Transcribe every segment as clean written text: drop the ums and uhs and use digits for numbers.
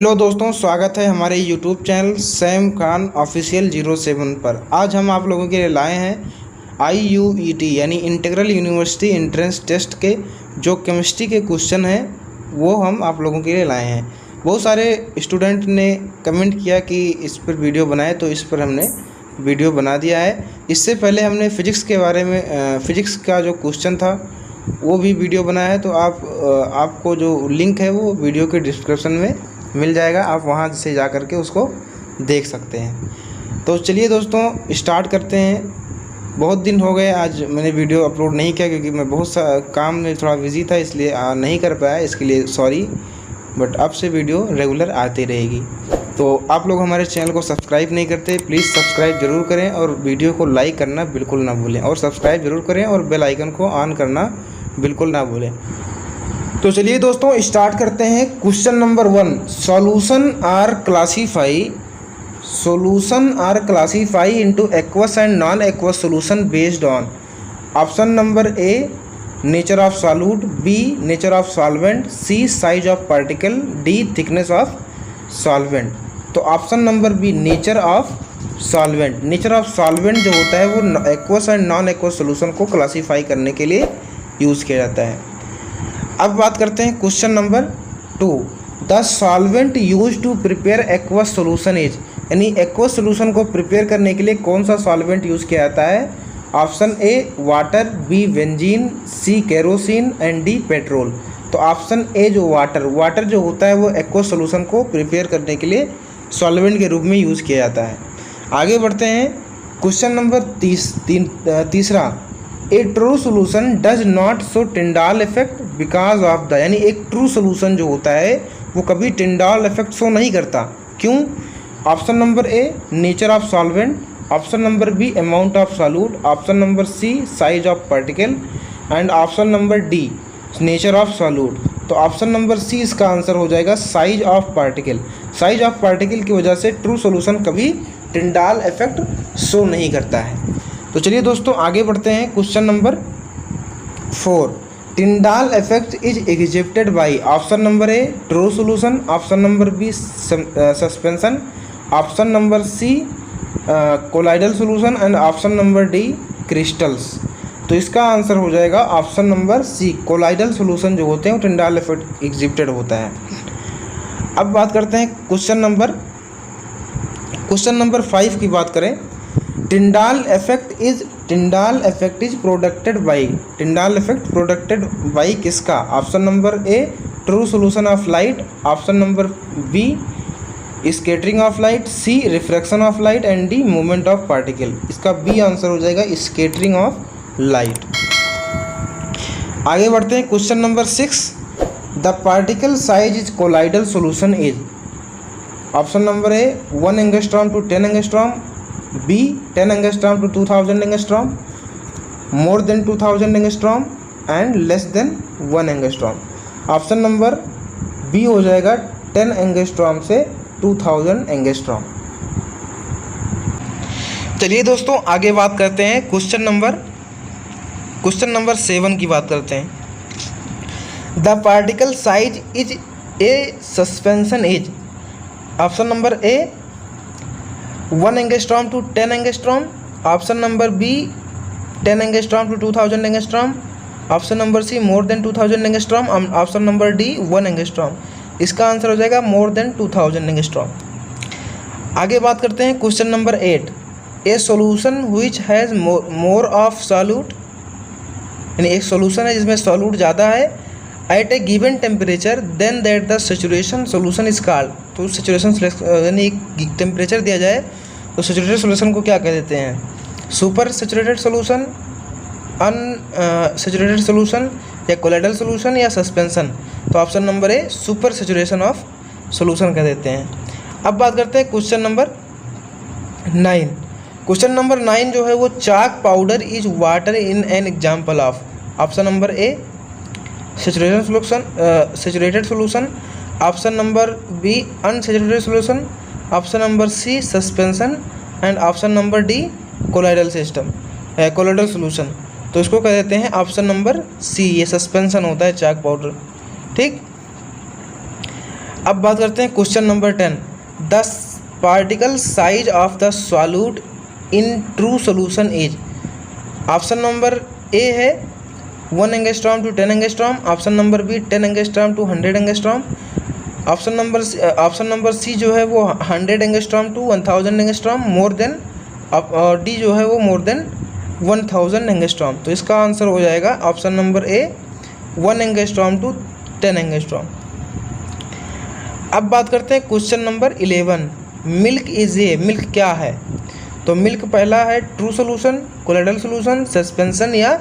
Hello दोस्तों, स्वागत है हमारे YouTube channel Sam Khan official 07 पर। आज हम आप लोगों के लिए लाए हैं IUET यानी इंटीग्रल यूनिवर्सिटी एंट्रेंस टेस्ट के जो केमिस्ट्री के क्वेश्चन हैं वो हम आप लोगों के लिए लाए हैं। बहुत सारे स्टूडेंट ने कमेंट किया कि इस पर वीडियो बनाए, तो इस पर हमने वीडियो बना दिया है। इससे पहले हमने फ़िज़िक्स के बारे में फ़िज़िक्स का जो क्वेश्चन था वो भी वीडियो बनाया है, तो आपको जो लिंक है वो वीडियो के डिस्क्रिप्शन में मिल जाएगा, आप वहां से जा कर के उसको देख सकते हैं। तो चलिए दोस्तों स्टार्ट करते हैं। बहुत दिन हो गए, आज मैंने वीडियो अपलोड नहीं किया क्योंकि मैं बहुत सा काम में थोड़ा बिजी था, इसलिए नहीं कर पाया, इसके लिए सॉरी। बट अब से वीडियो रेगुलर आती रहेगी। तो आप लोग हमारे चैनल को सब्सक्राइब नहीं करते, प्लीज़ सब्सक्राइब ज़रूर करें और वीडियो को लाइक करना बिल्कुल ना भूलें, और सब्सक्राइब ज़रूर करें और बेल आइकन को ऑन करना बिल्कुल ना भूलें। तो चलिए दोस्तों स्टार्ट करते हैं। Question number 1, solution are classify into aqueous and non aqueous solution based on option number A nature of solute, B nature of solvent, C size of particle, D thickness of solvent. तो option number B nature of solvent. Nature of solvent जो होता है वो aqueous and non aqueous solution को classify करने के लिए use किया जाता है। अब बात करते हैं question number 2, the solvent use to prepare aqueous solution is, यानी एक्वस सॉल्यूशन को प्रिपेयर करने के लिए कौन सा सॉल्वेंट यूज़ किया जाता है? Option A water, B benzene, C kerosene and D petrol. तो ऑप्शन ए जो वाटर जो होता है वो एक्वस सॉल्यूशन को प्रिपेयर करने के लिए सॉल्वेंट के रूप में यूज़ किया जाता है। आगे बढ़ते हैं। क्वेश्चन नंबर तीसरा, a true solution does not show Tyndall effect because of the, यानी एक ट्रू सोल्यूशन जो होता है वो कभी टिंडाल इफेक्ट शो नहीं करता, क्यों? Option number A nature of solvent, option number B amount of solute, option number C size of particle and option number D nature of solute. तो ऑप्शन नंबर सी इसका answer हो जाएगा size of particle. Size of particle की वजह से true solution कभी Tyndall effect show नहीं करता है। तो चलिए दोस्तों आगे बढ़ते हैं। Question number 4, Tyndall effect is exhibited by option number A true solution, option number B suspension, option number C colloidal solution and option number D crystals. तो इसका आंसर हो जाएगा option number C, colloidal solution जो होते हैं वो Tyndall effect exhibited होता है। अब बात करते हैं क्वेश्चन नंबर 5 की बात करें। Tyndall effect is producted by किसका? Option number A true solution of light, option number B scattering of light, C refraction of light and D movement of particle. इसका बी आंसर हो जाएगा scattering of light. आगे बढ़ते हैं। Question number 6, the particle size is colloidal solution is, option number A 1 angstrom to 10 angstrom, B 10 angstrom to 2000 angstrom, more than 2000 angstrom and less than 1 angstrom. Option number B हो जाएगा 10 angstrom से 2000 angstrom. चलिए दोस्तों आगे बात करते हैं। Question number 7 की बात करते हैं। The particle size is a suspension is, option number A 1 angstrom to 10 angstrom, option number B 10 angstrom to 2000 angstrom, option number C more than 2000 angstrom, option number D 1 angstrom. इसका answer हो जाएगा मोर than 2000 angstrom. आगे बात करते हैं। Question number 8, a solution which has more of solute, यानी एक solution है जिसमें सॉल्यूट ज़्यादा है, at a given temperature then that the saturation solution is called. तो सैचुरेशन यानी एक टेम्परेचर दिया जाए तो सैचुरेटेड सोल्यूशन को क्या कह देते हैं? Super saturated solution, unsaturated solution, या कोलाइडल सोल्यूशन, या सस्पेंशन। तो option number A super saturation of solution कह देते हैं। अब बात करते हैं क्वेश्चन नंबर 9। क्वेश्चन नंबर 9 जो है वो chalk powder is water in an example of, option number A saturated solution, option number B unsaturated solution, option number C suspension and option number D colloidal solution. तो इसको कह देते हैं option number C, ये suspension होता है चाक powder. ठीक। अब बात करते हैं question number 10। The particle size of the solute in true solution is. Option number A है 1 angstrom to 10 angstrom, option number B 10 angstrom to 100 angstrom, option number C जो है वो 100 angstrom to 1000 angstrom, more than, D जो है वो more than 1000 angstrom. तो इसका answer हो जाएगा option number A 1 angstrom to 10 angstrom. अब बात करते हैं question number 11। Milk is a, milk क्या है? तो मिल्क पहला है true solution, colloidal solution, suspension या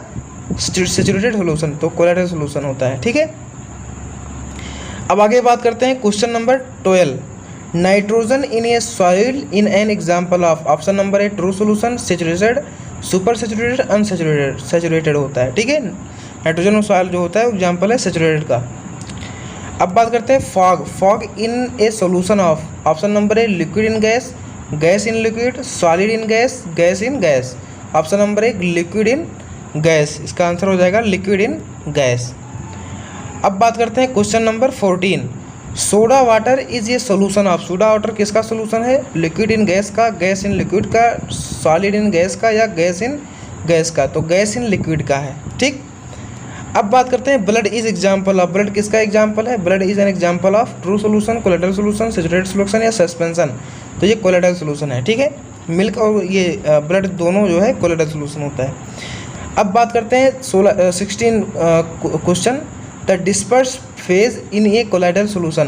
सैचुरेटेड सोल्यूशन। तो कोलाइडल सोल्यूशन होता है, ठीक है। अब आगे बात करते हैं question number 12। Nitrogen in a soil in an example of. Option number A true solution, saturated, super saturated, unsaturated. Saturated होता है, ठीक है। नाइट्रोजन और सॉइल जो होता है एग्जाम्पल है सैचुरेटेड का। अब बात करते हैं fog. Fog in a solution of. Option number a liquid in gas, gas in liquid, solid in gas, gas in gas. Option number a liquid in gas, इसका आंसर हो जाएगा लिक्विड इन gas. अब बात करते हैं question number 14। Soda water is a solution of. Soda water किसका solution है? Liquid in gas का, गैस इन लिक्विड का, सॉलिड इन गैस का या गैस इन गैस का। तो गैस इन लिक्विड का है, ठीक। अब बात करते हैं blood is example of. Blood किसका एग्जाम्पल है? Blood is an example of true solution, colloidal solution, saturated solution या सस्पेंशन। तो ये कोलाइडल सोल्यूशन है, ठीक है। मिल्क और ये ब्लड दोनों जो है कोलाइडल सोल्यूशन होता है। अब बात करते हैं 16 question. The disperse phase in A colloidal solution.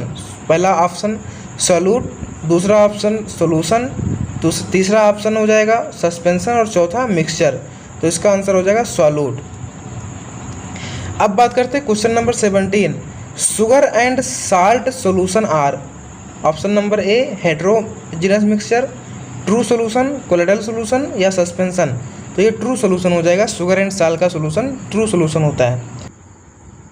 पहला ऑप्शन सॉल्यूट, दूसरा ऑप्शन सोल्यूशन, तीसरा ऑप्शन हो जाएगा सस्पेंशन और चौथा मिक्सचर। तो इसका आंसर हो जाएगा सॉल्यूट। अब बात करते हैं question number 17। Sugar and salt solution are. Option number A heterogeneous mixture, true solution, colloidal solution या सस्पेंशन। तो ये ट्रू सोल्यूशन हो जाएगा। शुगर एंड साल्ट का सोल्यूशन ट्रू सोल्यूशन होता है।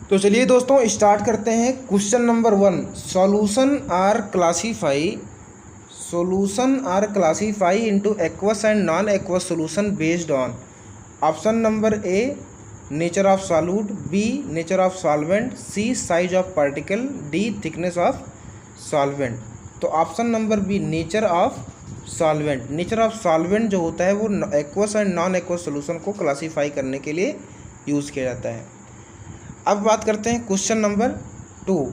तो चलिए दोस्तों स्टार्ट करते हैं question number 1। Solution are classify into aqueous and non aqueous solution based on. Option number A nature of solute, B nature of solvent, C size of particle, D thickness of solvent. तो option number B nature of solvent. Nature of solvent जो होता है वो aqueous and non aqueous solution को classify करने के लिए use किया जाता है। अब बात करते हैं question number 2।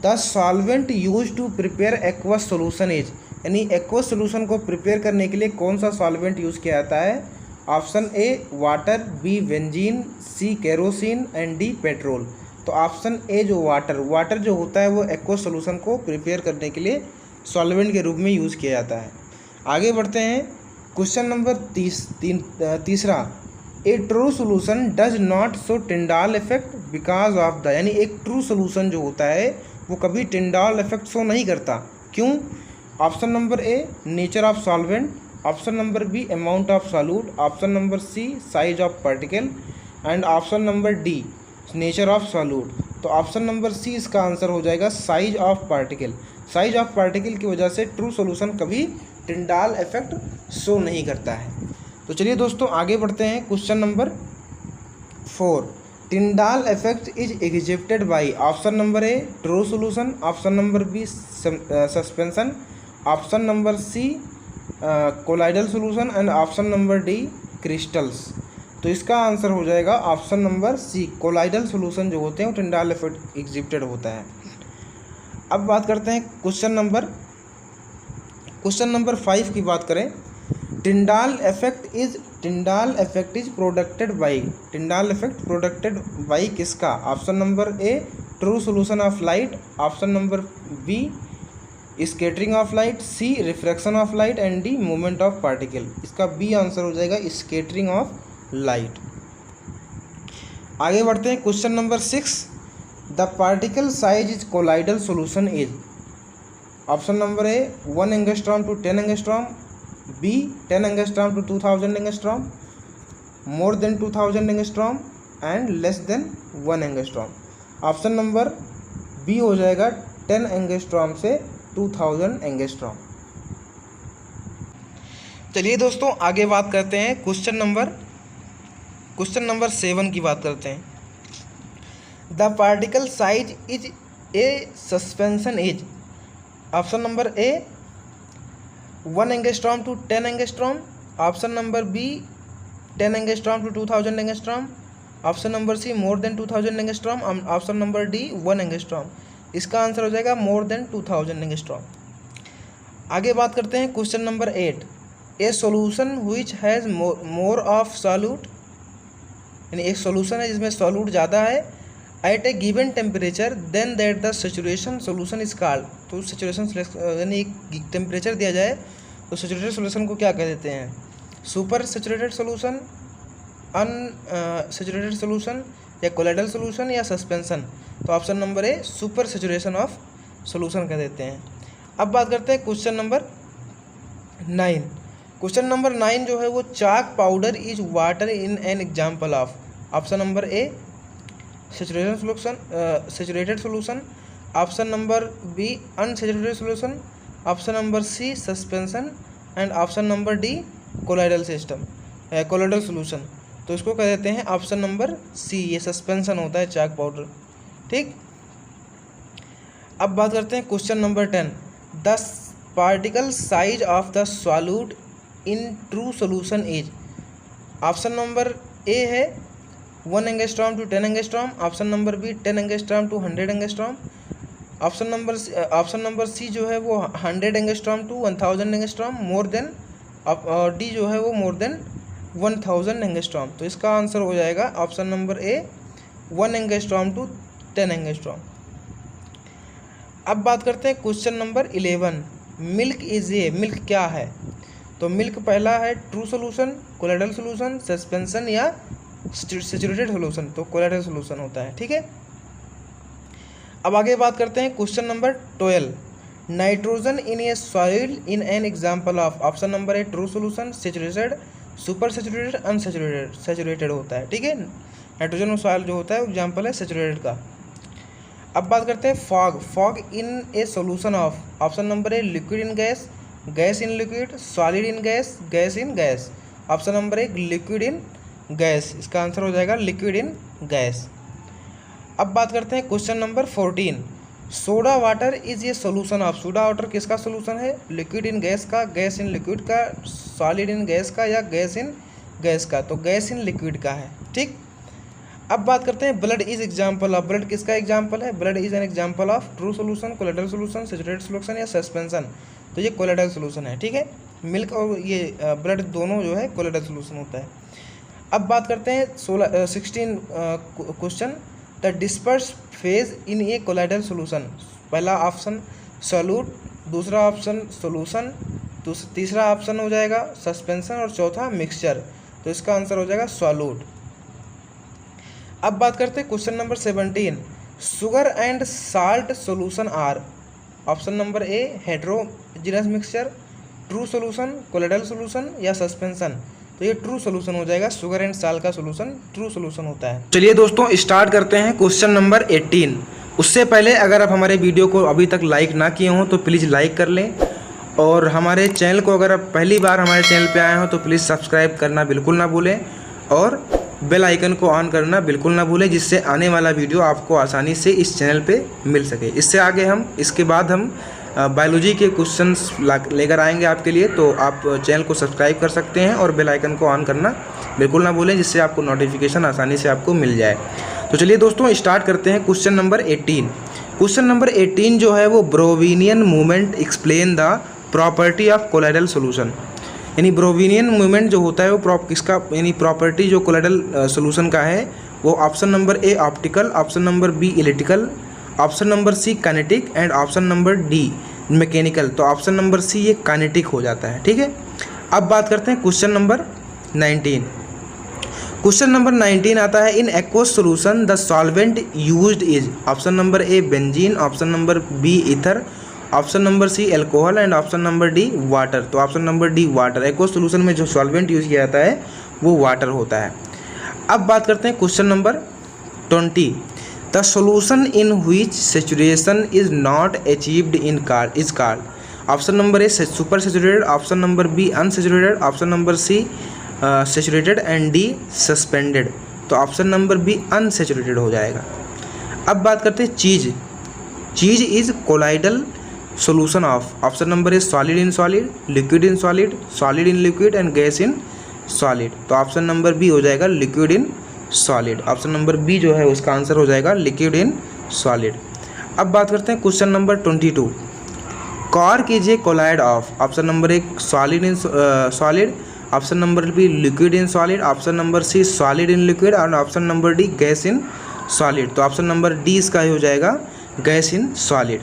The solvent use to prepare aqueous solution is. यानी एक्वस सोल्यूशन को प्रिपेयर करने के लिए कौन सा सॉल्वेंट यूज़ किया जाता है? Option A water, B benzene, C kerosene and D petrol. तो ऑप्शन ए जो वाटर जो होता है वो एक्वस सोल्यूशन को प्रिपेयर करने के लिए सॉल्वेंट के रूप में यूज़ किया जाता है। आगे बढ़ते हैं क्वेश्चन नंबर तीसरा। A true solution does not show Tyndall effect because of the. यानी एक ट्रू सोल्यूशन जो होता है वो कभी टिंडाल इफेक्ट शो नहीं करता, क्यों? Option number A nature of solvent, option number B amount of solute, option number C size of particle and option number D nature of solute. तो ऑप्शन नंबर सी इसका answer हो जाएगा size of particle. Size of particle की वजह से true solution कभी Tyndall effect show नहीं करता है। तो चलिए दोस्तों आगे बढ़ते हैं question number 4। Tyndall effect is exhibited by. Option number A true solution, option number B suspension, option number C colloidal solution and option number D crystals. तो इसका आंसर हो जाएगा option number C colloidal solution जो होते हैं वो Tyndall effect exhibited होता है। अब बात करते हैं क्वेश्चन नंबर 5 की बात करें। Tyndall effect is producted by. Tyndall effect producted by किसका? Option number A true solution of light, option number B scattering of light, C refraction of light and D movement of particle. इसका B answer हो जाएगा scattering of light. आगे बढ़ते हैं question number 6। The particle size is colloidal solution is. Option number A 1 angstrom to 10 angstrom, B 10 angstrom to 2000 angstrom, more than 2000 angstrom and less than 1 angstrom. Option number B हो जाएगा 10 angstrom से 2000 angstrom. चलिए दोस्तों आगे बात करते हैं question number 7 की बात करते हैं। The particle size is a suspension is. Option number A 1 angstrom to 10 angstrom, option number B 10 angstrom to 2000 angstrom, option number C more than 2000 angstrom, option number D 1 angstrom. इसका answer हो जाएगा मोर than 2000 angstrom. आगे बात करते हैं question number 8, a solution which has more of solute, यानी एक solution है जिसमें सॉल्यूट ज़्यादा है at a given temperature then that the saturation solution is called. तो सैचुरेशन यानी एक टेम्परेचर दिया जाए तो सैचुरेटेड सोल्यूशन को क्या कह देते हैं, super saturated solution, unsaturated solution, या कोलाइडल सोल्यूशन, या सस्पेंशन। तो option number A super saturation of solution कह देते हैं। अब बात करते हैं क्वेश्चन नंबर 9। क्वेश्चन नंबर 9 जो है वो chalk powder is water in an example of. Option number A saturated solution, option number B unsaturated solution, option number C suspension, and option number D colloidal solution. तो इसको कह देते हैं option number C, ये suspension होता है चाक powder. ठीक, अब बात करते हैं question number 10, the particle size of the solute in true solution is. Option number A है 1 angstrom to 10 angstrom, option number B 10 angstrom to 100 angstrom, option number C जो है वो 100 angstrom to 1000 angstrom, more than, D जो है वो more than 1000 angstrom. तो इसका answer हो जाएगा option number A 1 angstrom to 10 angstrom. अब बात करते हैं question number 11, milk is a, milk क्या है। तो मिल्क पहला है true solution, colloidal solution, suspension, या सैचुरेटेड सोल्यूशन। तो कोलाइडल सोल्यूशन होता है। ठीक है, अब आगे बात करते हैं question number 12, nitrogen in a soil in an example of. Option number A true solution, saturated, super saturated, unsaturated. Saturated होता है। ठीक है, नाइट्रोजन और सॉइल जो होता है एग्जाम्पल है सैचुरेटेड का। अब बात करते हैं fog in a solution of. Option number a liquid in gas, gas in liquid, solid in gas, gas in gas. Option number a liquid in gas, इसका आंसर हो जाएगा लिक्विड इन गैस। अब बात करते हैं question number 14, soda water is a solution of. Soda water किसका solution है, liquid in gas का, गैस इन लिक्विड का, सॉलिड इन गैस का, या गैस इन गैस का। तो गैस इन लिक्विड का है। ठीक, अब बात करते हैं blood is example of. Blood किसका एग्जाम्पल है, blood is an example of true solution, colloidal solution, saturated solution, या सस्पेंशन। तो ये कोलाइडल सोल्यूशन है। ठीक है, मिल्क और ये ब्लड दोनों जो है कोलाइडल सोल्यूशन होता है। अब बात करते हैं 16 question, the disperse phase in A colloidal solution. पहला ऑप्शन सॉल्यूट, दूसरा ऑप्शन सोल्यूशन, तीसरा ऑप्शन हो जाएगा सस्पेंशन, और चौथा मिक्सचर। तो इसका आंसर हो जाएगा सॉल्यूट। अब बात करते हैं question number 17, sugar and salt solution are. Option number A heterogeneous mixture, true solution, colloidal solution, या सस्पेंशन। तो ये ट्रू सोल्यूशन हो जाएगा, शुगर एंड साल्ट का सोल्यूशन ट्रू सोल्यूशन होता है। चलिए दोस्तों स्टार्ट करते हैं क्वेश्चन नंबर 18। उससे पहले अगर आप हमारे वीडियो को अभी तक लाइक ना किए हों तो प्लीज़ लाइक कर लें, और हमारे चैनल को अगर आप पहली बार हमारे चैनल पे आए हो तो प्लीज़ सब्सक्राइब करना बिल्कुल ना भूलें, और बेल आइकन को ऑन करना बिल्कुल ना भूलें, जिससे आने वाला वीडियो आपको आसानी से इस चैनल पे मिल सके। इसके बाद हम बायोलॉजी के क्वेश्चंस लेकर आएंगे आपके लिए, तो आप चैनल को सब्सक्राइब कर सकते हैं और बेल आइकन को ऑन करना बिल्कुल ना भूलें, जिससे आपको नोटिफिकेशन आसानी से आपको मिल जाए। तो चलिए दोस्तों स्टार्ट करते हैं क्वेश्चन नंबर 18। क्वेश्चन नंबर 18 जो है वो Brownian movement explain the property of colloidal solution. यानी ब्रोविनियन मूवमेंट जो होता है वो किसका, यानी प्रॉपर्टी जो कोलाइडल सोल्यूशन का है वो option number A optical, option number B electrical, option number C kinetic, and option number D mechanical. तो ऑप्शन नंबर सी ये काइनेटिक हो जाता है। ठीक है, अब बात करते हैं क्वेश्चन नंबर 19। क्वेश्चन नंबर 19 आता है, in aqueous solution the solvent used is. Option number A benzene, option number B ether, option number C alcohol, and option number D water. तो option number D water. Aqueous solution में जो solvent use किया जाता है वो water होता है। अब बात करते हैं question number 20, the solution in which saturation is not achieved in is called. Option number A super saturated, option number B unsaturated, option number C saturated, and D suspended. तो ऑप्शन नंबर बी अनसैचुरेटेड हो जाएगा। अब बात करते हैं cheese is colloidal solution of, option number A solid in solid, liquid in solid, solid in liquid and gas in solid. तो option number B हो जाएगा liquid in solid. Option number B जो है उसका आंसर हो जाएगा liquid in solid. अब बात करते हैं क्वेश्चन नंबर 22, कॉर कीजिए colloid of, option number A solid in solid, option number B liquid in solid, option number C solid in liquid और option number D gas in solid. तो option number D इसका ही हो जाएगा gas in solid.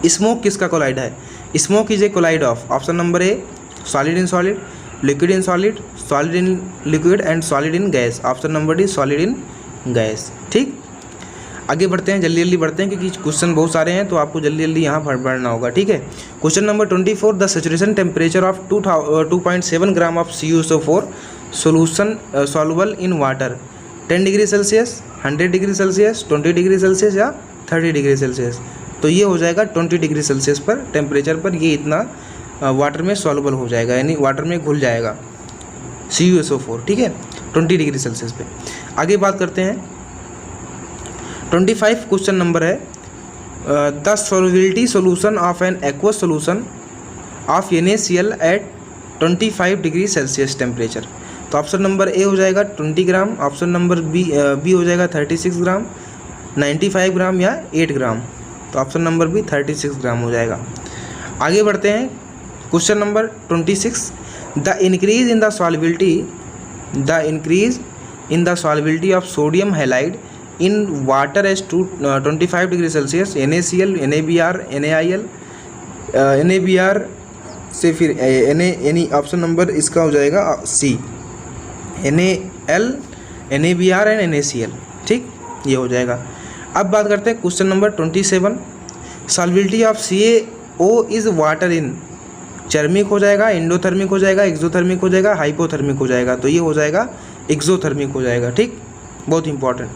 Smoke किसका colloid है, smoke is a colloid of, option number A solid in solid, liquid in solid, solid in liquid and solid in gas, option number D solid in gas. ठीक, आगे बढ़ते हैं, जल्दी जल्दी बढ़ते हैं क्योंकि क्वेश्चन बहुत सारे हैं तो आपको जल्दी जल्दी यहाँ पढ़ना होगा। ठीक है, question number 24, the saturation temperature of 2.7 gram of CuSO4 solution soluble in water 10 degree Celsius, 100 degree Celsius, 20 degree Celsius या 30 डिग्री सेल्सियस। तो ये हो जाएगा 20 डिग्री सेल्सियस पर टेम्परेचर पर ये इतना वाटर में सॉल्युबल हो जाएगा, यानी वाटर में घुल जाएगा CuSO4। ठीक है, 20 डिग्री सेल्सियस पे। आगे बात करते हैं 25 क्वेश्चन नंबर है, the solubility solution of an aqueous solution of NaCl at 25 degree Celsius temperature. तो ऑप्शन नंबर ए हो जाएगा 20 ग्राम, ऑप्शन नंबर बी हो जाएगा 36 ग्राम, 95 ग्राम या 8 ग्राम। तो ऑप्शन नंबर बी 36 ग्राम हो जाएगा। आगे बढ़ते हैं question number 26, the increase in the solubility of sodium halide in water as to 25 degree Celsius NaCl, NaBr, NaIl, NaBr से फिर ऑप्शन नंबर इसका हो जाएगा C, NaL, NaBr and NaCl। ठीक, ये हो जाएगा। अब बात करते हैं question number 27, solubility of CaO is water in, thermic हो जाएगा, इंडोथर्मिक हो जाएगा, एक्सोथर्मिक हो जाएगा, हाइपोथर्मिक हो जाएगा। तो ये हो जाएगा एक्सोथर्मिक हो जाएगा। ठीक, बहुत इंपॉर्टेंट।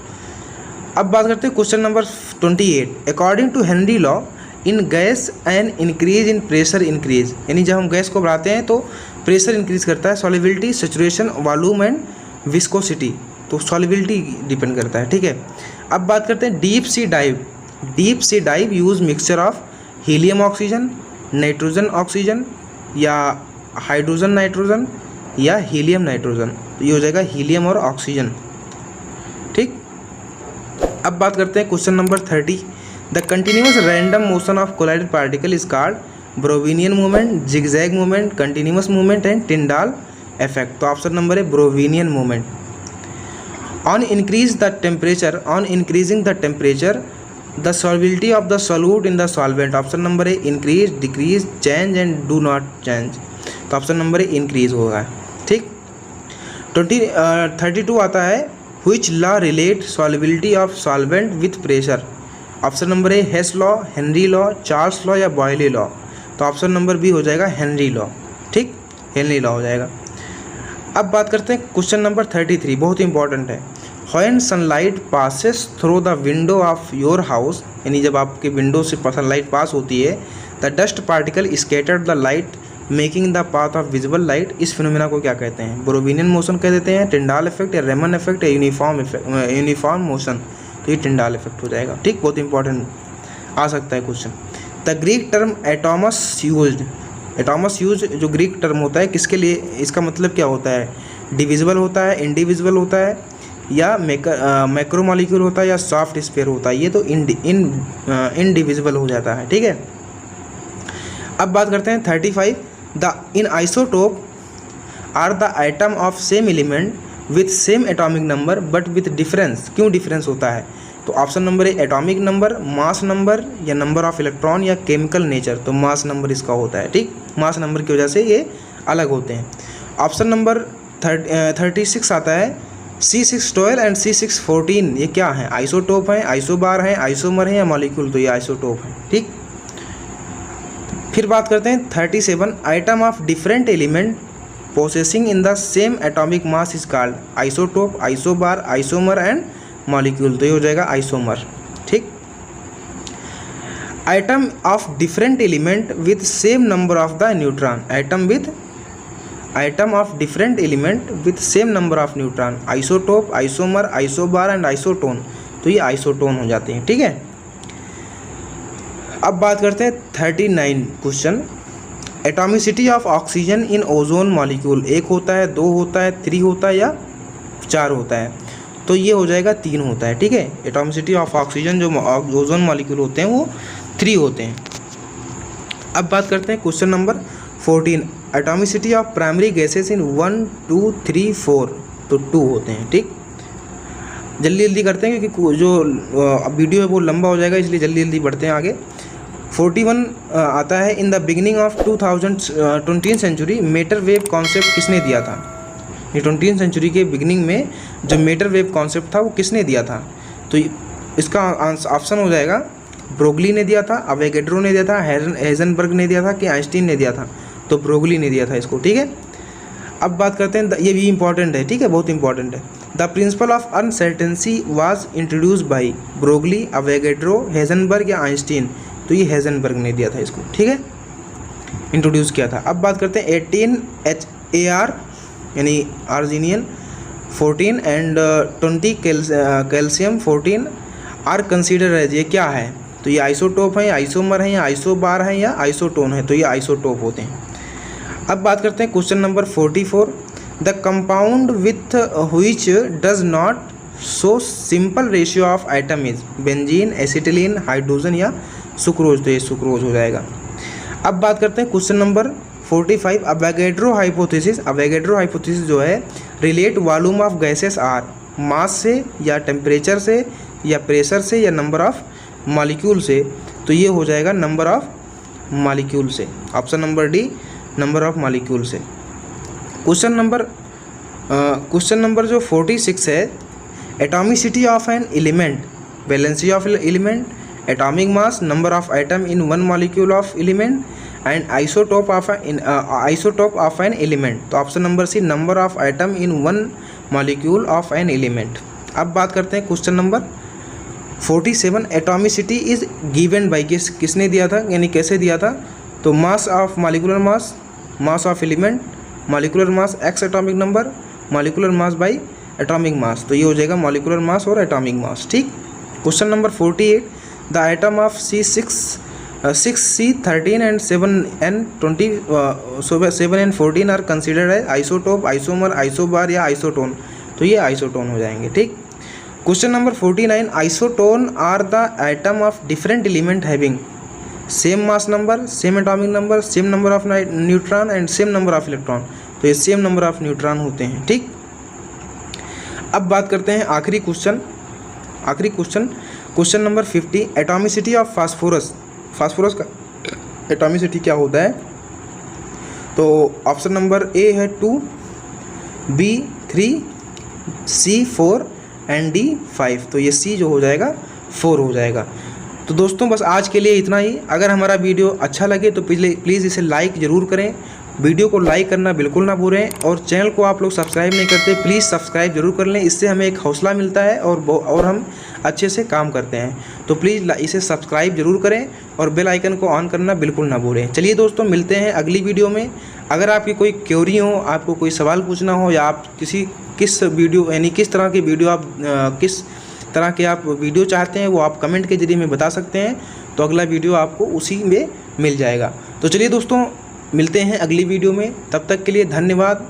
अब बात करते हैं question number 28, according to Henry law in gas and increase in pressure increase, यानी जब हम गैस को बढ़ाते हैं तो प्रेशर इंक्रीज करता है, solubility, saturation, volume and viscosity, तो सॉल्युबिलिटी डिपेंड करता है। ठीक है, अब बात करते हैं deep sea dive use mixture of helium oxygen, nitrogen oxygen या हाइड्रोजन नाइट्रोजन या हीलियम नाइट्रोजन। तो ये हो जाएगा हीलियम और ऑक्सीजन। ठीक, अब बात करते हैं question number 30, the continuous random motion of colloided particle is called Brownian movement, zigzag movement, continuous movement and Tyndall effect. तो ऑप्शन नंबर है Brownian movement. On increasing the temperature the solubility of the solute in the solvent, option number है increase, decrease, change and do not change. तो option number है increase होगा। ठीक, 32 आता है, which law relate solubility of solvent with pressure, option number A Hess law, Henry law, Charles law या Boyle law. तो option number B हो जाएगा हेनरी लॉ। ठीक, हेनरी लॉ हो जाएगा। अब बात करते हैं क्वेश्चन नंबर 33, बहुत इंपॉर्टेंट है, when sunlight passes through the window of your house, यानी जब आपके विंडो से सनलाइट पास होती है, the dust particle scattered the light making the path of visible light, इस फिनोमेना को क्या कहते हैं, ब्रोविनियन मोशन कह देते हैं, टिंडाल इफेक्ट या रेमन इफेक्ट या यूनिफॉर्म मोशन। तो ये टिंडाल इफेक्ट हो जाएगा। ठीक, बहुत इंपॉर्टेंट आ सकता है question. The Greek term atomos use जो ग्रीक टर्म होता है किसके लिए, इसका मतलब क्या होता है, डिविजिबल होता है, इंडिविजिबल होता है या मैक्रोमॉलिक्यूल होता है या सॉफ्ट स्फीयर होता है, ये तो इनडिविजिबल हो जाता है। ठीक है, अब बात करते हैं 35, the in isotope are the item of same element with same atomic number but with difference, क्यों डिफरेंस होता है। तो ऑप्शन नंबर है एटॉमिक नंबर, मास नंबर या नंबर ऑफ इलेक्ट्रॉन या केमिकल नेचर। तो मास नंबर इसका होता है। ठीक, मास नंबर की वजह से ये अलग होते हैं। ऑप्शन नंबर 36 आता है, C612 एंड C614 ये क्या है, आइसोटोप हैं, आइसोबार हैं, आइसोमर हैं या मॉलिक्यूल। तो ये आइसोटोप हैं। ठीक, फिर बात करते हैं 37, atom of different element possessing in the same atomic mass is called isotope, isobar, isomer and molecule. तो ये हो जाएगा आइसोमर। ठीक, atom of different element with same number of the neutron, atom of different element with same number of neutron, isotope, isomer, isobar and isotone. तो ये isotone हो जाते हैं। ठीक है, अब बात करते हैं 39 question. Atomicity of oxygen in ozone molecule, 1 होता है, 2 होता है, 3 होता है या 4 होता है? तो ये हो जाएगा 3 होता है, ठीक है। एटॉमिसिटी ऑफ ऑक्सीजन जो ओजोन मॉलिक्यूल होते हैं वो 3 होते हैं। अब बात करते हैं question number 14। Atomicity of primary gases in 1, 2, 3, 4, तो 2 होते हैं, ठीक। जल्दी जल्दी करते हैं क्योंकि जो वीडियो है वो लंबा हो जाएगा, इसलिए जल्दी जल्दी बढ़ते हैं आगे। 41 आता है, in the beginning of 20th century matter wave concept किसने दिया था? ये 20th सेंचुरी के बिगिनिंग में जो मैटर वेव कॉन्सेप्ट था वो किसने दिया था? तो इसका ऑप्शन हो जाएगा ब्रोगली ने दिया था, अवोगाड्रो ने दिया था, हेजनबर्ग ने दिया था कि आइंस्टीन ने दिया था? तो ब्रोगली ने दिया था इसको, ठीक है। अब बात करते हैं, ये भी इंपॉर्टेंट है, ठीक है, बहुत इंपॉर्टेंट है। The principle of uncertainty was introduce by Broglie, Avogadro, Heisenberg या आइंस्टीन? तो ये हेजनबर्ग ने दिया था इसको, ठीक है, इंट्रोड्यूस किया था। अब बात करते हैं 18 HAR यानी argon 14 and 20 calcium 14 are considered as, ये क्या है? तो ये आइसोटोप है, आइसोमर है, या आइसोबार है, या आइसोटोन है? तो ये आइसोटोप होते हैं। अब बात करते हैं question number 44। The compound with which does not so simple ratio of atom is benzene, acetylene, hydrogen या सुक्रोज? तो ये सुक्रोज हो जाएगा। अब बात करते हैं question number 45। Avogadro hypothesis, Avogadro hypothesis जो है relate volume of gases are, mass से या टेम्परेचर से या प्रेशर से या नंबर ऑफ मॉलिक्यूल से? तो ये हो जाएगा नंबर ऑफ मॉलिक्यूल से, option number D, number of molecule से। क्वेश्चन नंबर जो 46 है, atomicity of an element, valency of element, atomic mass, number of atom in one molecule of element and isotope of an element? तो option number C, number of atom in one molecule of an element. अब बात करते हैं question number 47। Atomicity is given by, किसने दिया था यानी कैसे दिया था? तो mass of molecular mass, mass of element, molecular mass x atomic number, molecular mass by atomic mass. तो ये हो जाएगा मॉलिक्यूलर मास और एटॉमिक मास, ठीक। Question number 48। The item of C13 and 7N14 are considered है isotope, isomer, isobar या isotone? तो ये आइसोटोन हो जाएंगे, ठीक। Question number 49। Isotone are the item of different element having same mass number, same atomic number, same number of neutron and same number of electron? तो ये same number of neutron होते हैं, ठीक। अब बात करते हैं आखिरी question, question number 50। Atomicity of phosphorus, phosphorus का एटॉमिसिटी क्या होता है? तो ऑप्शन नंबर ए है 2, B 3, C 4 एंड D 5। तो ये C जो हो जाएगा 4 हो जाएगा। तो दोस्तों बस आज के लिए इतना ही। अगर हमारा वीडियो अच्छा लगे तो प्लीज़ इसे लाइक ज़रूर करें, वीडियो को लाइक करना बिल्कुल ना भूलें, और चैनल को आप लोग सब्सक्राइब नहीं करते प्लीज़ सब्सक्राइब जरूर कर लें, इससे हमें एक हौसला मिलता है और हम अच्छे से काम करते हैं। तो प्लीज़ इसे सब्सक्राइब जरूर करें और बेल आइकन को ऑन करना बिल्कुल ना भूलें। चलिए दोस्तों, मिलते हैं अगली वीडियो में। अगर आपकी कोई क्वेरी हो, आपको कोई सवाल पूछना हो, या आप किस वीडियो यानी किस तरह की वीडियो आप किस तरह के आप वीडियो चाहते हैं वो आप कमेंट के जरिए में बता सकते हैं, तो अगला वीडियो आपको उसी में मिल जाएगा। तो चलिए दोस्तों, मिलते हैं अगली वीडियो में, तब तक के लिए धन्यवाद।